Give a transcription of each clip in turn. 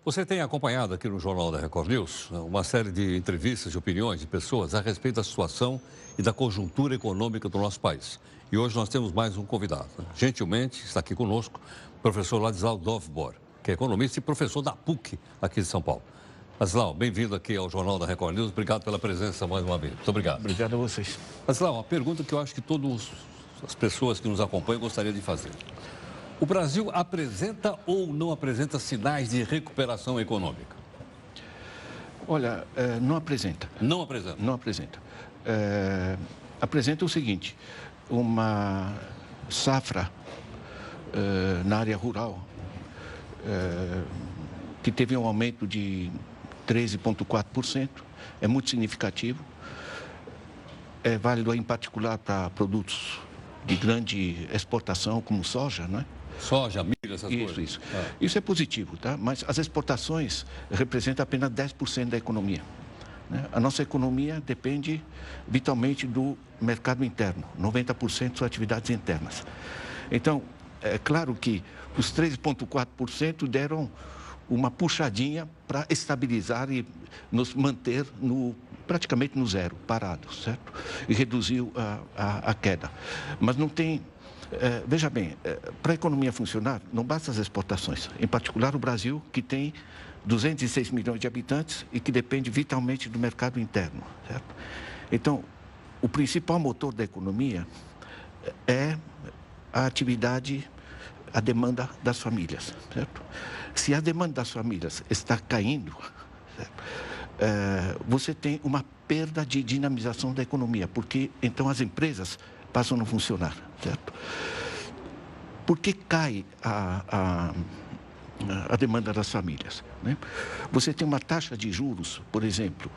Você tem acompanhado aqui no Jornal da Record News uma série de entrevistas e opiniões de pessoas a respeito da situação e da conjuntura econômica do nosso país. E hoje nós temos mais um convidado. Gentilmente está aqui conosco o professor Ladislau Dovbor, que é economista e professor da PUC aqui de São Paulo. Ladislau, bem-vindo aqui ao Jornal da Record News. Obrigado pela presença mais uma vez. Muito obrigado. Obrigado a vocês. Ladislau, uma pergunta que eu acho que todas as pessoas que nos acompanham gostariam de fazer. O Brasil apresenta ou não apresenta sinais de recuperação econômica? Olha, não apresenta. Não apresenta? Não apresenta. Apresenta o seguinte, uma safra na área rural que teve um aumento de 13,4%, é muito significativo. É válido, em particular, para produtos de grande exportação, como soja, não é? Soja, milho, essas coisas. Isso. Isso é positivo, tá? Mas as exportações representam apenas 10% da economia, né? A nossa economia depende vitalmente do mercado interno, 90% são atividades internas. Então, é claro que os 13,4% deram uma puxadinha para estabilizar e nos manter praticamente no zero, parado, certo? E reduziu a queda. Mas não tem... veja bem, para a economia funcionar, não basta as exportações. Em particular, o Brasil, que tem 206 milhões de habitantes e que depende vitalmente do mercado interno, certo? Então, o principal motor da economia é a atividade, a demanda das famílias, certo? Se a demanda das famílias está caindo, certo? Você tem uma perda de dinamização da economia, porque então as empresas passam a não funcionar, certo? Por que cai a demanda das famílias, né? Você tem uma taxa de juros, por exemplo,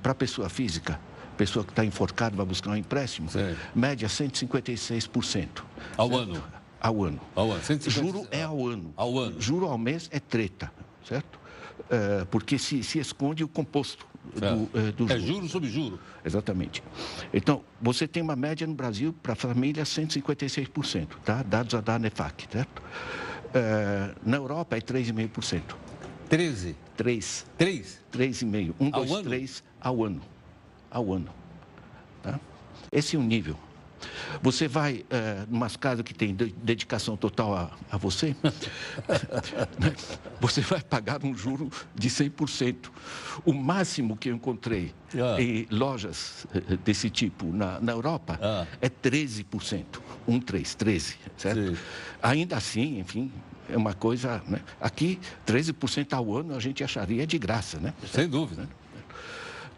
para a pessoa física, pessoa que está enforcada, vai buscar um empréstimo, média 156%. Ao ano? Ao ano. Ao ano. 156... Juro é ao ano. Ao ano. Juro ao mês é treta, certo? Porque se esconde o composto do juro. É juro sobre juro. Exatamente. Então, você tem uma média no Brasil para a família 156%, tá? Dados da ANEFAC, certo? Na Europa é 3,5%. 13? 3. 3? 3,5. 1, 2, 3 ao ano. Ao ano. Tá? Esse é o nível. Você vai em umas casas que tem dedicação total a você, você vai pagar um juro de 100%. O máximo que eu encontrei em lojas desse tipo na Europa é 13%. 13, certo? Sim. Ainda assim, enfim, é uma coisa, né? Aqui, 13% ao ano a gente acharia de graça, né? Sem dúvida.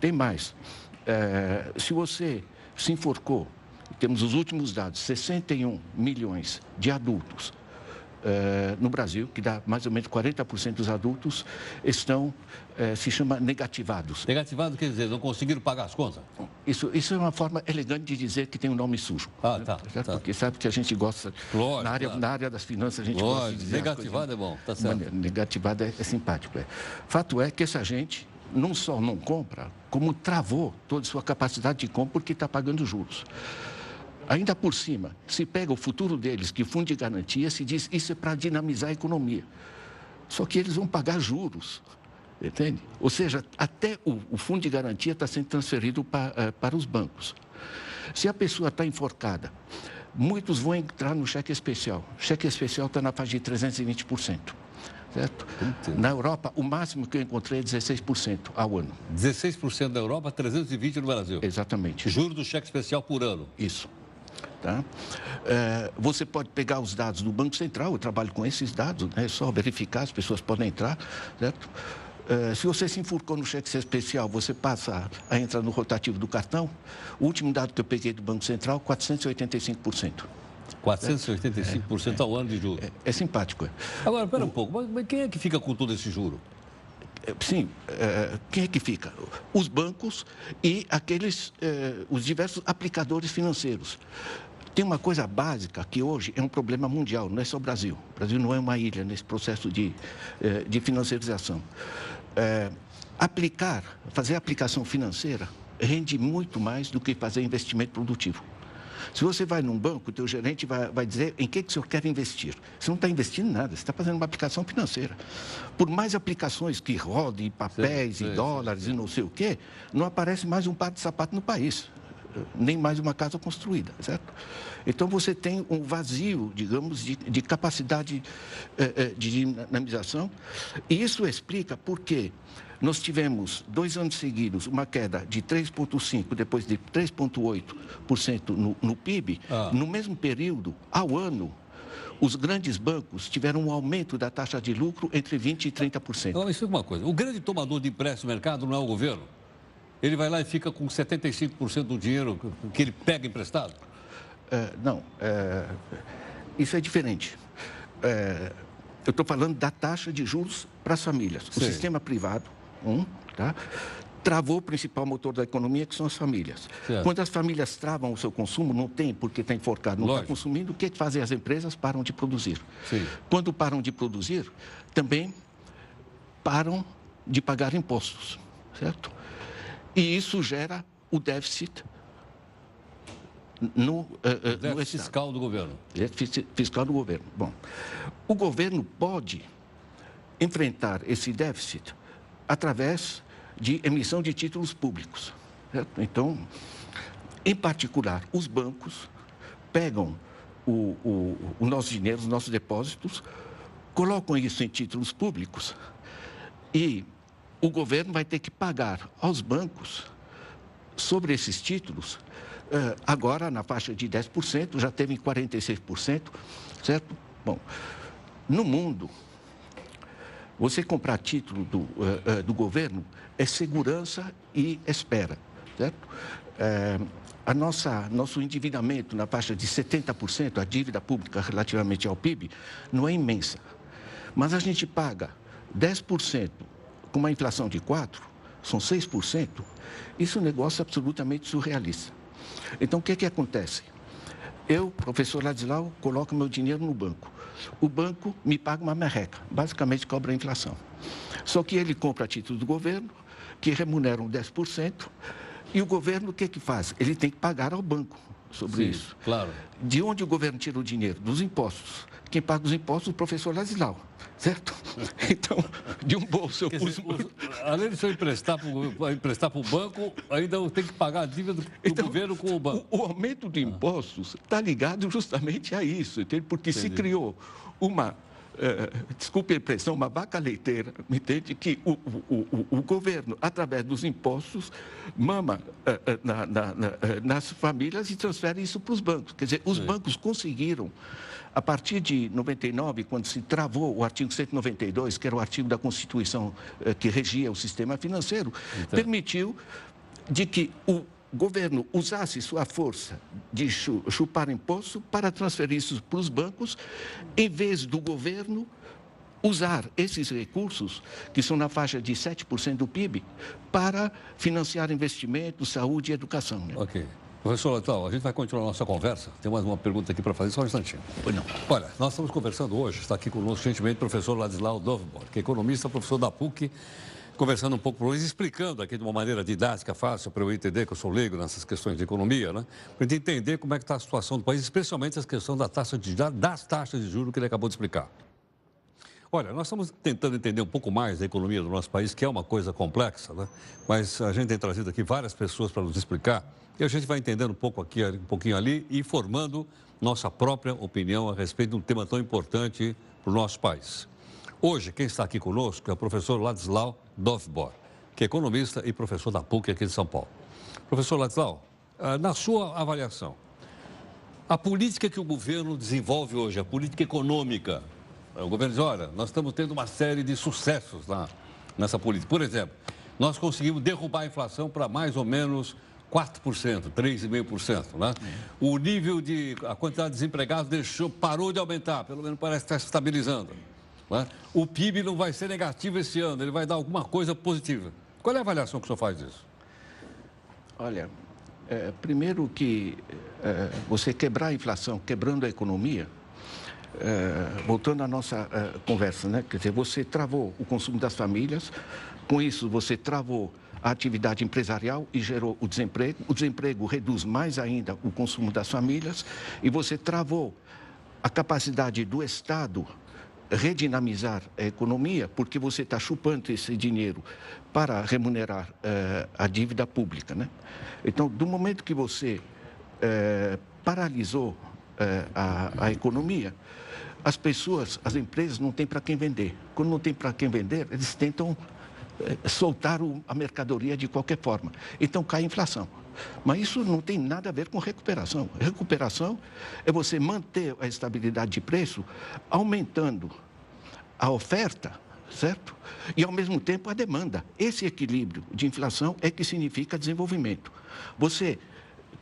Tem mais. Se você se enforcou, temos os últimos dados, 61 milhões de adultos no Brasil, que dá mais ou menos 40% dos adultos, estão, se chama negativados. Negativado quer dizer, não conseguiram pagar as contas? Isso é uma forma elegante de dizer que tem um nome sujo. Tá. Porque sabe que a gente gosta, lógico, na área das finanças, a gente gosta de dizer... Negativado é bom, tá certo. Negativado é simpático. Fato é que essa gente não só não compra, como travou toda a sua capacidade de compra porque está pagando juros. Ainda por cima, se pega o futuro deles, que o fundo de garantia, se diz isso é para dinamizar a economia. Só que eles vão pagar juros, entende? Ou seja, até o fundo de garantia está sendo transferido para os bancos. Se a pessoa está enforcada, muitos vão entrar no cheque especial. O cheque especial está na faixa de 320%. Certo? Entendi. Na Europa, o máximo que eu encontrei é 16% ao ano. 16% da Europa, 320% no Brasil. Exatamente. Juros do cheque especial por ano. Isso. Tá? Você pode pegar os dados do Banco Central, eu trabalho com esses dados, né? É só verificar, as pessoas podem entrar, certo? Se você se enforcou no cheque especial, você passa a entrar no rotativo do cartão. O último dado que eu peguei do Banco Central, 485%. 485% ao ano de juros. É simpático. Agora, espera um pouco, mas quem é que fica com todo esse juro? Sim, quem é que fica? Os bancos e os diversos aplicadores financeiros. Tem uma coisa básica que hoje é um problema mundial, não é só o Brasil. O Brasil não é uma ilha nesse processo de financiarização. Fazer aplicação financeira rende muito mais do que fazer investimento produtivo. Se você vai num banco, o teu gerente vai dizer em que o senhor quer investir. Você não está investindo em nada, você está fazendo uma aplicação financeira. Por mais aplicações que rodem, papéis e dólares e não sei o quê, não aparece mais um par de sapato no país, nem mais uma casa construída, certo? Então, você tem um vazio, digamos, de capacidade de dinamização, e isso explica por que nós tivemos 2 anos seguidos uma queda de 3,5%, depois de 3,8% no PIB. No mesmo período, ao ano, os grandes bancos tiveram um aumento da taxa de lucro entre 20% e 30%. Então, isso é uma coisa. O grande tomador de empréstimo no mercado não é o governo? Ele vai lá e fica com 75% do dinheiro que ele pega emprestado? Não, isso é diferente. Eu estou falando da taxa de juros para as famílias. O sistema privado, tá? Travou o principal motor da economia, que são as famílias. Certo. Quando as famílias travam o seu consumo, não tem porque está enforcado, não está consumindo, o que fazem as empresas? Param de produzir. Sim. Quando param de produzir, também param de pagar impostos, certo? E isso gera o déficit no déficit fiscal do governo. Déficit fiscal do governo. Bom, o governo pode enfrentar esse déficit através de emissão de títulos públicos, certo? Então, em particular, os bancos pegam o nosso dinheiro, os nossos depósitos, colocam isso em títulos públicos e o governo vai ter que pagar aos bancos sobre esses títulos, agora na faixa de 10%, já teve em 46%, certo? Bom, no mundo, você comprar título do governo é segurança e espera, certo? Nosso endividamento na faixa de 70%, a dívida pública relativamente ao PIB, não é imensa. Mas a gente paga 10% com uma inflação de 4%, são 6%, isso é um negócio absolutamente surrealista. Então, o que acontece? Eu, professor Ladislau, coloco meu dinheiro no banco. O banco me paga uma merreca, basicamente cobra a inflação. Só que ele compra títulos do governo, que remuneram 10%, e o governo o que faz? Ele tem que pagar ao banco sobre isso. Claro. De onde o governo tira o dinheiro? Dos impostos. Quem paga os impostos é o professor Ladislau, certo? Então, de um bolso eu pus... Além de você emprestar para o banco, ainda tem que pagar a dívida do governo com o banco. O aumento de impostos está ligado justamente a isso, entende? Porque se criou uma... desculpe a impressão, uma vaca leiteira, me entende? Que o governo, através dos impostos, mama nas famílias e transfere isso para os bancos. Quer dizer, os bancos conseguiram, a partir de 99, quando se travou o artigo 192, que era o artigo da Constituição que regia o sistema financeiro, permitiu de que o governo usasse sua força de chupar imposto para transferir isso para os bancos, em vez do governo usar esses recursos, que são na faixa de 7% do PIB, para financiar investimentos, saúde e educação. Né? Ok. Professor Ladislau, a gente vai continuar a nossa conversa. Tem mais uma pergunta aqui para fazer, só um instantinho. Pois não. Olha, nós estamos conversando hoje, está aqui conosco gentilmente o professor Ladislau Dovbor, que é economista, professor da PUC, conversando um pouco por hoje, explicando aqui de uma maneira didática, fácil, para eu entender, que eu sou leigo nessas questões de economia, né? Para a gente entender como é que está a situação do país, especialmente a questão das taxas de juros que ele acabou de explicar. Olha, nós estamos tentando entender um pouco mais da economia do nosso país, que é uma coisa complexa, né? Mas a gente tem trazido aqui várias pessoas para nos explicar e a gente vai entendendo um pouco aqui, um pouquinho ali e formando nossa própria opinião a respeito de um tema tão importante para o nosso país. Hoje, quem está aqui conosco é o professor Ladislau Dovbor, que é economista e professor da PUC aqui de São Paulo. Professor Ladislau, na sua avaliação, a política que o governo desenvolve hoje, a política econômica, o governo diz, olha, nós estamos tendo uma série de sucessos nessa política. Por exemplo, nós conseguimos derrubar a inflação para mais ou menos 4%, 3,5%, né? O nível a quantidade de desempregados parou de aumentar, pelo menos parece que está se estabilizando. Né? O PIB não vai ser negativo esse ano, ele vai dar alguma coisa positiva. Qual é a avaliação que o senhor faz disso? Olha, primeiro que você quebrar a inflação, quebrando a economia, voltando à nossa conversa, né? Quer dizer, você travou o consumo das famílias, com isso você travou a atividade empresarial e gerou o desemprego. O desemprego reduz mais ainda o consumo das famílias e você travou a capacidade do Estado redinamizar a economia, porque você está chupando esse dinheiro para remunerar a dívida pública, né? Então, do momento que você paralisou a economia, as pessoas, as empresas não têm para quem vender. Quando não tem para quem vender, eles tentam soltar a mercadoria de qualquer forma. Então, cai a inflação. Mas isso não tem nada a ver com recuperação. Recuperação é você manter a estabilidade de preço, aumentando a oferta, certo? E, ao mesmo tempo, a demanda. Esse equilíbrio de inflação é que significa desenvolvimento. Você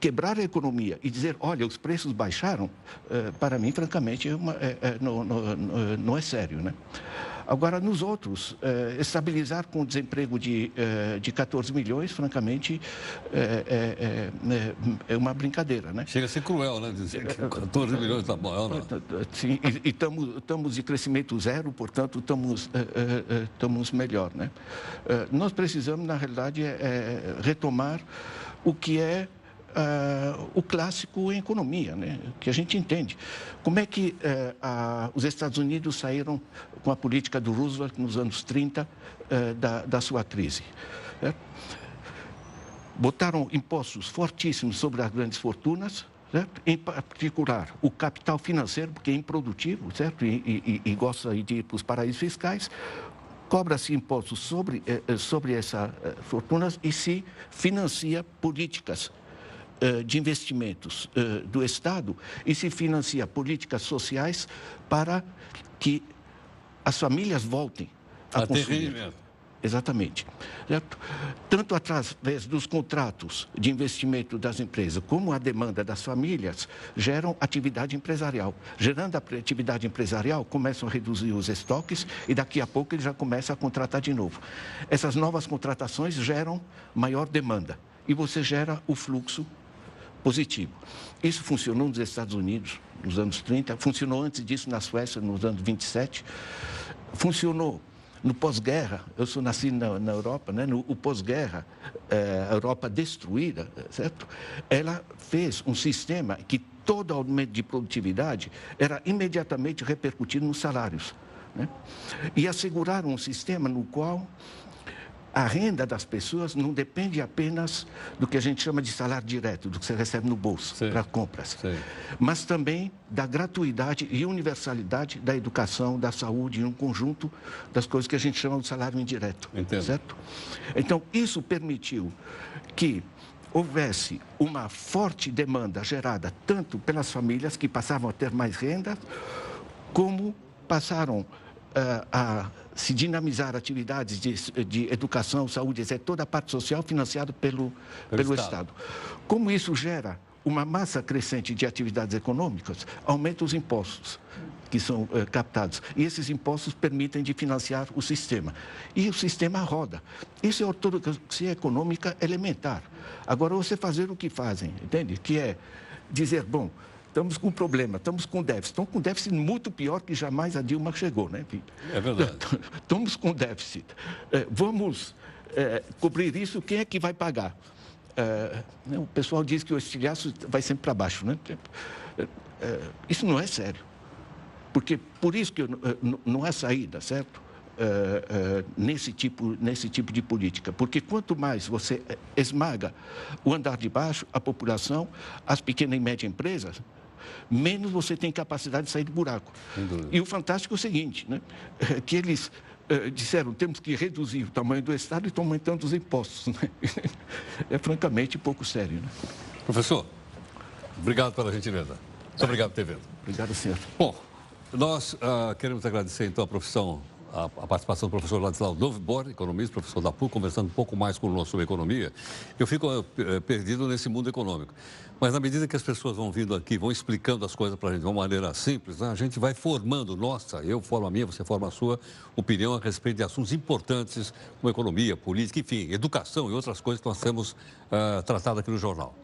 quebrar a economia e dizer, olha, os preços baixaram, para mim, francamente, não é sério, né? Agora, nos outros, estabilizar com o desemprego de 14 milhões, francamente, é uma brincadeira, né? Chega a ser cruel, né? Dizer que 14 milhões está bom, não? Sim, e estamos de crescimento zero, portanto, estamos melhor, né? Nós precisamos, na realidade, retomar o que é o clássico em economia, né? Que a gente entende. Como é que os Estados Unidos saíram com a política do Roosevelt nos anos 30 da sua crise? Botaram impostos fortíssimos sobre as grandes fortunas, certo? Em particular o capital financeiro, porque é improdutivo, certo? E gosta de ir para os paraísos fiscais. Cobra-se impostos sobre essas fortunas e se financia políticas de investimentos do Estado e se financia políticas sociais para que as famílias voltem a consumir. Exatamente. Certo? Tanto através dos contratos de investimento das empresas, como a demanda das famílias, geram atividade empresarial. Gerando a atividade empresarial, começam a reduzir os estoques e daqui a pouco eles já começam a contratar de novo. Essas novas contratações geram maior demanda e você gera o fluxo positivo. Isso funcionou nos Estados Unidos nos anos 30, funcionou antes disso na Suécia nos anos 27, funcionou no pós-guerra. Eu sou nascido na Europa, né? No pós-guerra, a Europa destruída, certo? Ela fez um sistema que todo aumento de produtividade era imediatamente repercutido nos salários, né? E asseguraram um sistema no qual a renda das pessoas não depende apenas do que a gente chama de salário direto, do que você recebe no bolso para compras, mas também da gratuidade e universalidade da educação, da saúde e um conjunto das coisas que a gente chama de salário indireto. Entendo. Certo? Então, isso permitiu que houvesse uma forte demanda gerada tanto pelas famílias que passavam a ter mais renda, como passaram a se dinamizar atividades de educação, saúde, etc., toda a parte social financiada pelo Estado. Como isso gera uma massa crescente de atividades econômicas, aumenta os impostos que são captados. E esses impostos permitem de financiar o sistema. E o sistema roda. Isso é ortodoxia econômica elementar. Agora, você fazer o que fazem, entende? Que é dizer, bom, estamos com problema, estamos com déficit. Estamos com déficit muito pior que jamais a Dilma chegou, né? É verdade. Estamos com déficit. Vamos cobrir isso, quem é que vai pagar? O pessoal diz que o estilhaço vai sempre para baixo, né? Isso não é sério. Porque por isso que não há saída, certo? Nesse tipo de política. Porque quanto mais você esmaga o andar de baixo, a população, as pequenas e médias empresas, menos você tem capacidade de sair do buraco. E o fantástico é o seguinte, né? Que eles disseram, temos que reduzir o tamanho do Estado e estão aumentando os impostos, né? É francamente pouco sério, né? Professor, obrigado pela gentileza. Muito obrigado por ter vindo. Obrigado, senhor. Bom, nós queremos agradecer, então, a participação do professor Ladislau Dovbor, economista, professor da PUC, conversando um pouco mais conosco sobre economia. Eu fico perdido nesse mundo econômico. Mas, na medida que as pessoas vão vindo aqui, vão explicando as coisas para a gente de uma maneira simples, né, a gente vai formando eu formo a minha, você forma a sua opinião a respeito de assuntos importantes como economia, política, enfim, educação e outras coisas que nós temos tratado aqui no jornal.